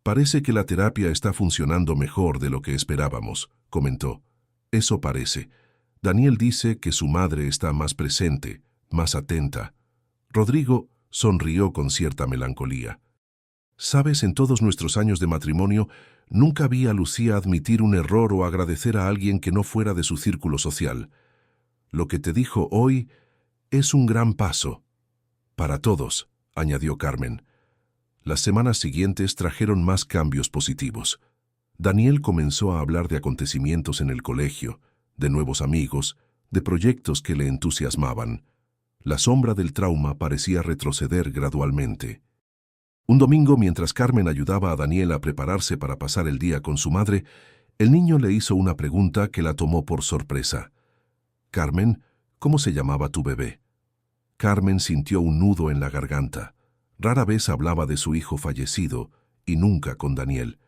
«Parece que la terapia está funcionando mejor de lo que esperábamos», comentó. «Eso parece. Daniel dice que su madre está más presente, más atenta». Rodrigo sonrió con cierta melancolía. «Sabes, en todos nuestros años de matrimonio, nunca vi a Lucía admitir un error o agradecer a alguien que no fuera de su círculo social. Lo que te dijo hoy es un gran paso. Para todos», añadió Carmen. Las semanas siguientes trajeron más cambios positivos. Daniel comenzó a hablar de acontecimientos en el colegio, de nuevos amigos, de proyectos que le entusiasmaban. La sombra del trauma parecía retroceder gradualmente. Un domingo, mientras Carmen ayudaba a Daniel a prepararse para pasar el día con su madre, el niño le hizo una pregunta que la tomó por sorpresa. «Carmen, ¿cómo se llamaba tu bebé?» Carmen sintió un nudo en la garganta. Rara vez hablaba de su hijo fallecido, y nunca con Daniel.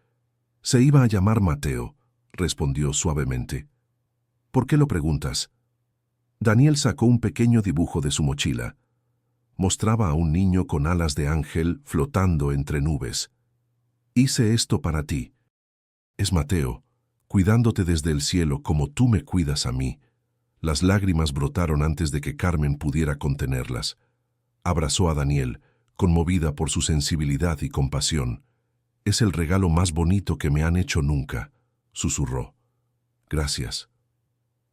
«Se iba a llamar Mateo», respondió suavemente. «¿Por qué lo preguntas?» Daniel sacó un pequeño dibujo de su mochila. Mostraba a un niño con alas de ángel flotando entre nubes. «Hice esto para ti. Es Mateo, cuidándote desde el cielo como tú me cuidas a mí». Las lágrimas brotaron antes de que Carmen pudiera contenerlas. Abrazó a Daniel, conmovida por su sensibilidad y compasión. «Es el regalo más bonito que me han hecho nunca», susurró. «Gracias».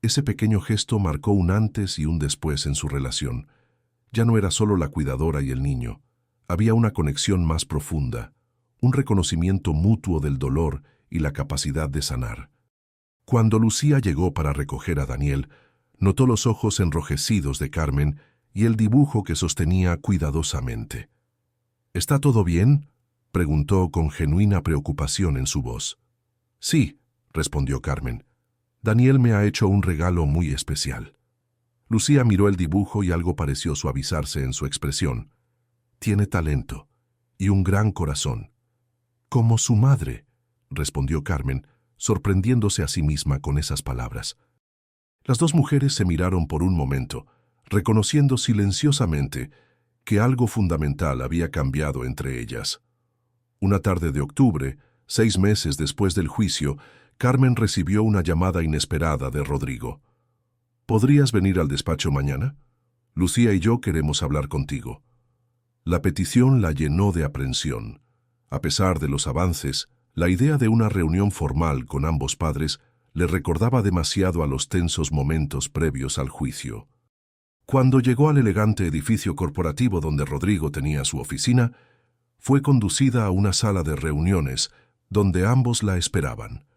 Ese pequeño gesto marcó un antes y un después en su relación. Ya no era solo la cuidadora y el niño. Había una conexión más profunda, un reconocimiento mutuo del dolor y la capacidad de sanar. Cuando Lucía llegó para recoger a Daniel, notó los ojos enrojecidos de Carmen y el dibujo que sostenía cuidadosamente. «¿Está todo bien?», preguntó con genuina preocupación en su voz. «Sí», respondió Carmen. «Daniel me ha hecho un regalo muy especial». Lucía miró el dibujo y algo pareció suavizarse en su expresión. «Tiene talento y un gran corazón». «Como su madre», respondió Carmen, sorprendiéndose a sí misma con esas palabras. Las dos mujeres se miraron por un momento, reconociendo silenciosamente que algo fundamental había cambiado entre ellas. Una tarde de octubre, 6 meses después del juicio, Carmen recibió una llamada inesperada de Rodrigo. «¿Podrías venir al despacho mañana? Lucía y yo queremos hablar contigo». La petición la llenó de aprensión. A pesar de los avances, la idea de una reunión formal con ambos padres le recordaba demasiado a los tensos momentos previos al juicio. Cuando llegó al elegante edificio corporativo donde Rodrigo tenía su oficina, fue conducida a una sala de reuniones donde ambos la esperaban.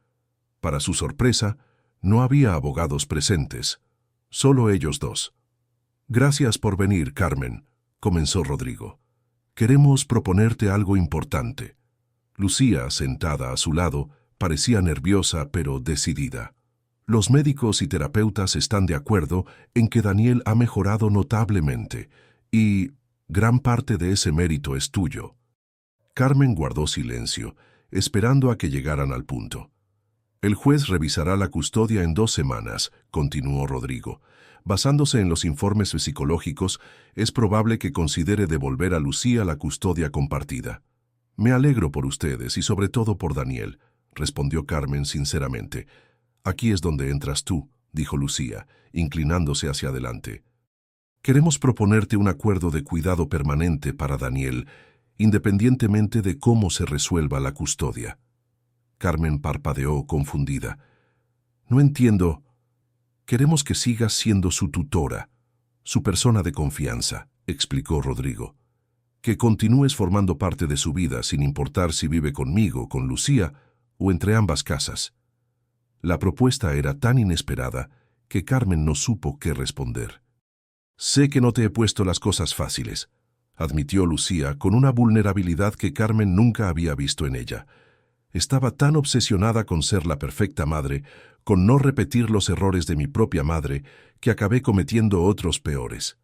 Para su sorpresa, no había abogados presentes, solo ellos dos. «Gracias por venir, Carmen», comenzó Rodrigo. «Queremos proponerte algo importante». Lucía, sentada a su lado, parecía nerviosa pero decidida. «Los médicos y terapeutas están de acuerdo en que Daniel ha mejorado notablemente, y gran parte de ese mérito es tuyo». Carmen guardó silencio, esperando a que llegaran al punto. «El juez revisará la custodia en 2 semanas», continuó Rodrigo. «Basándose en los informes psicológicos, es probable que considere devolver a Lucía la custodia compartida». «Me alegro por ustedes y sobre todo por Daniel», respondió Carmen sinceramente. «Aquí es donde entras tú», dijo Lucía, inclinándose hacia adelante. «Queremos proponerte un acuerdo de cuidado permanente para Daniel, independientemente de cómo se resuelva la custodia». Carmen parpadeó confundida. «No entiendo». «Queremos que sigas siendo su tutora, su persona de confianza», explicó Rodrigo. «Que continúes formando parte de su vida sin importar si vive conmigo, con Lucía o entre ambas casas». La propuesta era tan inesperada que Carmen no supo qué responder. «Sé que no te he puesto las cosas fáciles», admitió Lucía con una vulnerabilidad que Carmen nunca había visto en ella. Estaba tan obsesionada con ser la perfecta madre, con no repetir los errores de mi propia madre, que acabé cometiendo otros peores.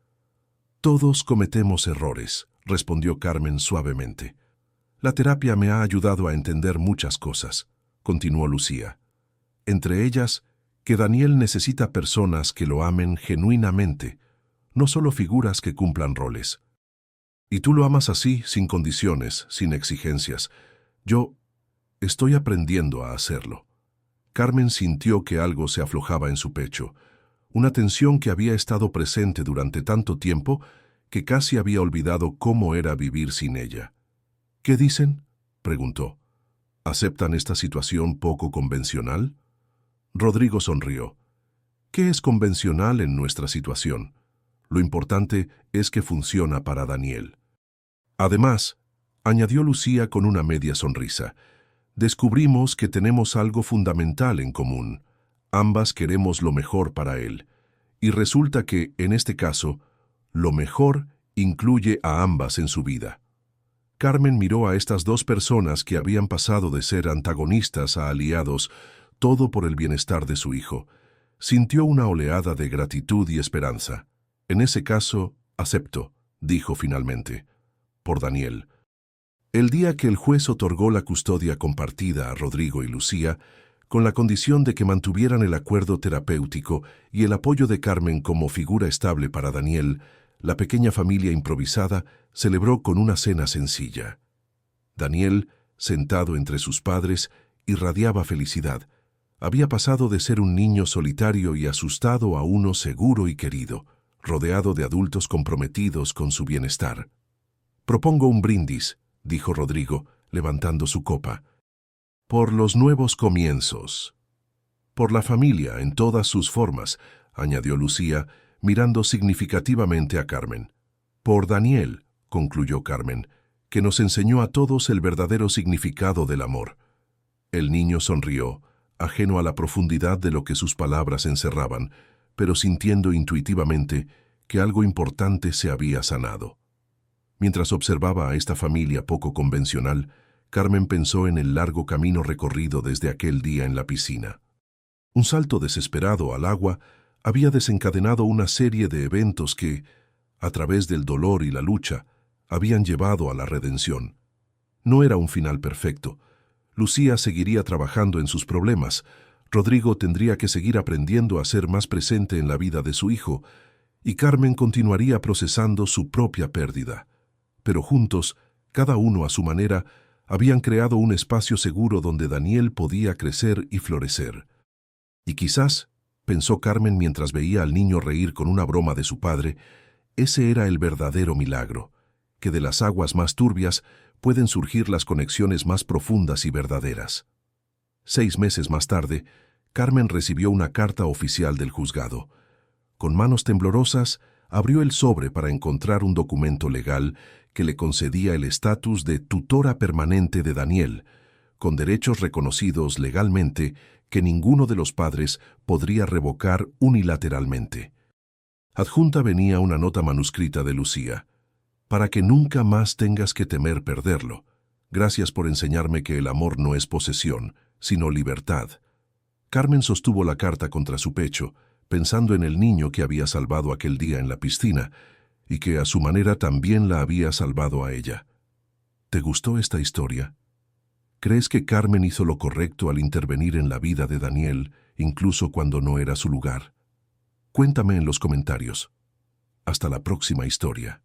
«Todos cometemos errores», respondió Carmen suavemente. «La terapia me ha ayudado a entender muchas cosas», continuó Lucía. «Entre ellas, que Daniel necesita personas que lo amen genuinamente, no solo figuras que cumplan roles. Y tú lo amas así, sin condiciones, sin exigencias. Yo estoy aprendiendo a hacerlo». Carmen sintió que algo se aflojaba en su pecho, una tensión que había estado presente durante tanto tiempo que casi había olvidado cómo era vivir sin ella. «¿Qué dicen?», preguntó. «¿Aceptan esta situación poco convencional?». Rodrigo sonrió. «¿Qué es convencional en nuestra situación? Lo importante es que funciona para Daniel». «Además», añadió Lucía con una media sonrisa, «descubrimos que tenemos algo fundamental en común. Ambas queremos lo mejor para él. Y resulta que, en este caso, lo mejor incluye a ambas en su vida». Carmen miró a estas dos personas que habían pasado de ser antagonistas a aliados, todo por el bienestar de su hijo. Sintió una oleada de gratitud y esperanza. «En ese caso, acepto», dijo finalmente. «Por Daniel». El día que el juez otorgó la custodia compartida a Rodrigo y Lucía, con la condición de que mantuvieran el acuerdo terapéutico y el apoyo de Carmen como figura estable para Daniel, la pequeña familia improvisada celebró con una cena sencilla. Daniel, sentado entre sus padres, irradiaba felicidad. Había pasado de ser un niño solitario y asustado a uno seguro y querido, rodeado de adultos comprometidos con su bienestar. «Propongo un brindis», dijo Rodrigo, levantando su copa. «Por los nuevos comienzos». «Por la familia en todas sus formas», añadió Lucía, mirando significativamente a Carmen. «Por Daniel», concluyó Carmen, «que nos enseñó a todos el verdadero significado del amor». El niño sonrió, ajeno a la profundidad de lo que sus palabras encerraban, pero sintiendo intuitivamente que algo importante se había sanado. Mientras observaba a esta familia poco convencional, Carmen pensó en el largo camino recorrido desde aquel día en la piscina. Un salto desesperado al agua había desencadenado una serie de eventos que, a través del dolor y la lucha, habían llevado a la redención. No era un final perfecto. Lucía seguiría trabajando en sus problemas, Rodrigo tendría que seguir aprendiendo a ser más presente en la vida de su hijo, y Carmen continuaría procesando su propia pérdida. Pero juntos, cada uno a su manera, habían creado un espacio seguro donde Daniel podía crecer y florecer. Y quizás, pensó Carmen mientras veía al niño reír con una broma de su padre, ese era el verdadero milagro, que de las aguas más turbias pueden surgir las conexiones más profundas y verdaderas. 6 meses más tarde, Carmen recibió una carta oficial del juzgado. Con manos temblorosas, abrió el sobre para encontrar un documento legal que le concedía el estatus de tutora permanente de Daniel, con derechos reconocidos legalmente que ninguno de los padres podría revocar unilateralmente. Adjunta venía una nota manuscrita de Lucía. Para que nunca más tengas que temer perderlo. Gracias por enseñarme que el amor no es posesión, sino libertad. Carmen sostuvo la carta contra su pecho, pensando en el niño que había salvado aquel día en la piscina y que a su manera también la había salvado a ella. ¿Te gustó esta historia? ¿Crees que Carmen hizo lo correcto al intervenir en la vida de Daniel, incluso cuando no era su lugar? Cuéntame en los comentarios. Hasta la próxima historia.